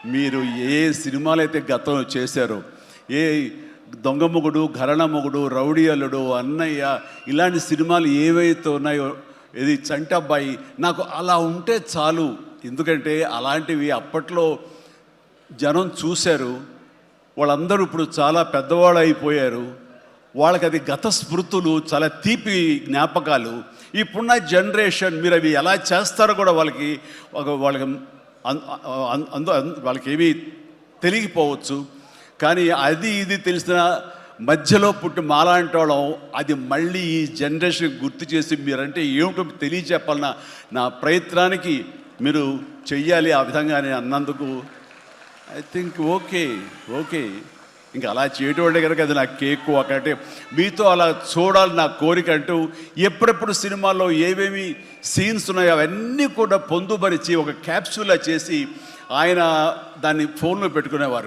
మీరు ఏ సినిమాలు అయితే గతంలో చేశారో, ఏ దొంగ మొగుడు, ఘరణ మొగుడు, రౌడీ అల్లుడు, అన్నయ్య, ఇలాంటి సినిమాలు ఏవైతే ఉన్నాయో, ఇది చంటబ్బాయి, నాకు అలా ఉంటే చాలు. ఎందుకంటే అలాంటివి అప్పట్లో జనం చూశారు. వాళ్ళందరూ ఇప్పుడు చాలా పెద్దవాళ్ళు అయిపోయారు. వాళ్ళకి అది గత స్మృతులు, చాలా తీపి జ్ఞాపకాలు. ఇప్పుడున్న జనరేషన్ మీరు అవి ఎలా చేస్తారో కూడా వాళ్ళకి వాళ్ళకి ఏమీ తెలియకపోవచ్చు. కానీ అది ఇది తెలిసిన మధ్యలో పుట్టి మాలాంటి వాళ్ళం అది మళ్ళీ ఈ జనరేషన్ గుర్తు చేసి మీరంటే ఏమిటో తెలియచెప్పాలన్న నా ప్రయత్నానికి మీరు చెయ్యాలి. ఆ విధంగా నేను అన్నందుకు ఐ థింక్ ఓకే. ఇంకా అలా చేయటం కనుక అది నా కేక్ ఒకటే మీతో అలా చూడాలి నా కోరిక. అంటూ ఎప్పుడెప్పుడు సినిమాల్లో ఏమేమి సీన్స్ ఉన్నాయో అవన్నీ కూడా పొందుపరిచి ఒక క్యాప్సూల్లా చేసి ఆయన దాన్ని ఫోన్లో పెట్టుకునేవారు.